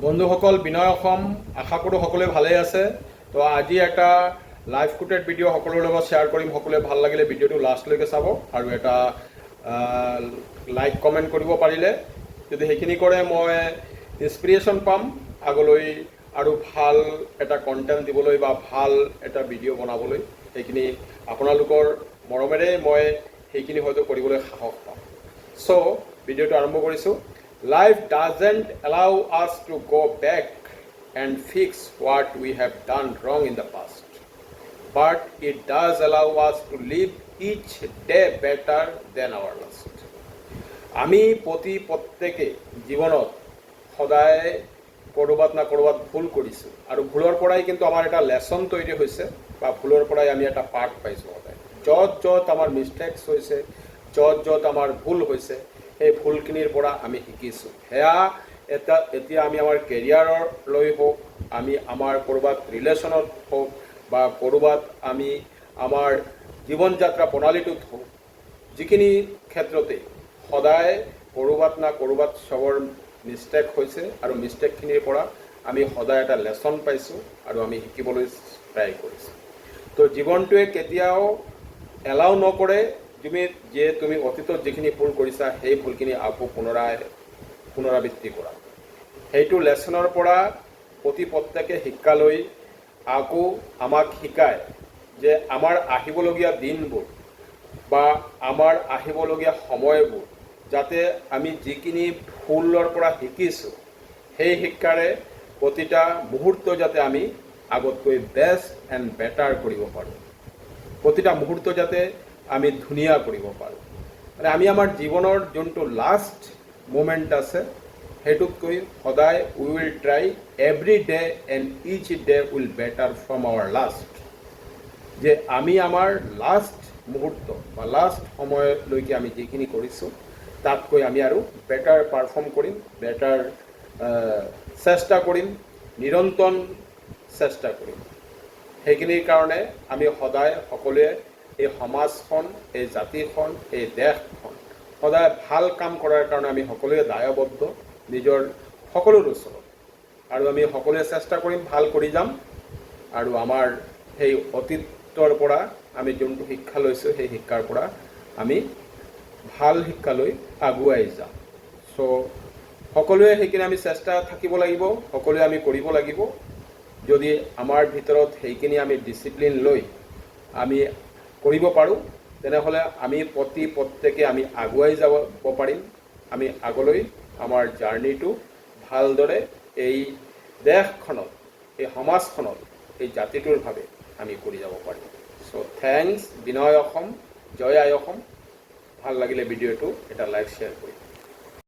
বন্ধুসকল, বিনয় অসম, আশা কৰোঁ সকলোৱে ভালেই আছে। তো আজি এটা লাইভ কোটেড ভিডিঅ' সকলোৰে লগত শ্বেয়াৰ কৰিম। সকলোৱে ভাল লাগিলে ভিডিঅ'টো লাষ্টলৈকে চাব আৰু এটা লাইক কমেণ্ট কৰিব পাৰিলে যদি সেইখিনি কৰে মই ইনস্পিৰেশ্যন পাম আগলৈ আৰু ভাল এটা কণ্টেণ্ট দিবলৈ বা ভাল এটা ভিডিঅ' বনাবলৈ। সেইখিনি আপোনালোকৰ মৰমেৰে মই সেইখিনি হয়তো কৰিবলৈ সাহস পাম। চ' ভিডিঅ'টো আৰম্ভ কৰিছোঁ। Life doesn't allow us to go back and fix what we have done wrong in the past, but it does allow us to live each day better than our last. আমি প্ৰত্যেকে জীৱনত সদায় ক'ৰবাত না ক'ৰবাত ভুল কৰিছোঁ আৰু ভুলৰ পৰাই কিন্তু আমাৰ এটা লেচন তৈৰি হৈছে বা ভুলৰ পৰাই আমি এটা পাঠ পাইছোঁ। সদায় য'ত আমাৰ মিষ্টেকছ হৈছে, য'ত আমাৰ ভুল হৈছে, সেই ভুলখিনিৰ পৰা আমি শিকিছোঁ। সেয়া এতিয়া আমি আমাৰ কেৰিয়াৰলৈ হওক, আমি আমাৰ ক'ৰবাত ৰিলেশ্যনত হওক বা ক'ৰবাত আমি আমাৰ জীৱন যাত্ৰা প্ৰণালীটোত হওক, যিখিনি ক্ষেত্ৰতে সদায় ক'ৰবাত না ক'ৰবাত চবৰ মিষ্টেক হৈছে আৰু মিষ্টেকখিনিৰ পৰা আমি সদায় এটা লেচন পাইছোঁ আৰু আমি শিকিবলৈ ট্ৰাই কৰিছোঁ। তো জীৱনটোৱে কেতিয়াও এলাউ নকৰে তুমি অতীতত যিখিনি ভুল কৰিছা সেই ভুলখিনি আকৌ পুনৰাবৃত্তি কৰা। সেইটো লেচনৰ পৰা প্ৰত্যেকে শিক্ষা লৈ আকৌ আমাক শিকায় যে আমাৰ আহিবলগীয়া দিনবোৰ বা আমাৰ আহিবলগীয়া সময়বোৰ যাতে আমি যিখিনি ভুলৰ পৰা শিকিছোঁ সেই শিক্ষাৰে প্ৰতিটা মুহূৰ্ত যাতে আমি আগতকৈ বেষ্ট এণ্ড বেটাৰ কৰিব পাৰোঁ, প্ৰতিটা মুহূৰ্ত যাতে আমি ধুনীয়া কৰিব পাৰোঁ। মানে আমি আমাৰ জীৱনৰ যোনটো লাষ্ট মুমেণ্ট আছে সেইটোতকৈ সদায় we will try every day and each day will better from our last. যে আমি আমাৰ লাষ্ট মুহূৰ্ত বা লাষ্ট সময়লৈকে আমি যিখিনি কৰিছোঁ তাতকৈ আমি আৰু বেটাৰ পাৰফৰ্ম কৰিম, বেটাৰ চেষ্টা কৰিম, নিৰন্তৰ চেষ্টা কৰিম। সেইখিনিৰ কাৰণে আমি সদায় সকলোৱে এই সমাজখন, এই জাতিখন, এই দেশখন সদায় ভাল কাম কৰাৰ কাৰণে আমি সকলোৱে দায়বদ্ধ নিজৰ সকলোৰ ওচৰত। আৰু আমি সকলোৱে চেষ্টা কৰিম, ভাল কৰি যাম আৰু আমাৰ সেই অতীতৰ পৰা আমি যোনটো শিক্ষা লৈছোঁ সেই শিক্ষাৰ পৰা আমি ভাল শিক্ষালৈ আগুৱাই যাম। চ' সকলোৱে সেইখিনি আমি চেষ্টা থাকিব লাগিব, সকলোৱে আমি কৰিব লাগিব। যদি আমাৰ ভিতৰত সেইখিনি আমি ডিচিপ্লিন লৈ আমি কৰিব পাৰোঁ তেনেহ'লে আমি প্ৰত্যেকে আমি আগুৱাই যাব পাৰিম। আমি আগলৈ আমাৰ জাৰ্ণিটো ভালদৰে এই দেশখনত, এই সমাজখনত, এই জাতিটোৰ ভাৱে আমি কৰি যাব পাৰিম। চ' থেংকছ। বিনয় অসম, জয় আই অসম। ভাল লাগিলে ভিডিঅ'টো এটা লাইক শ্বেয়াৰ কৰিম।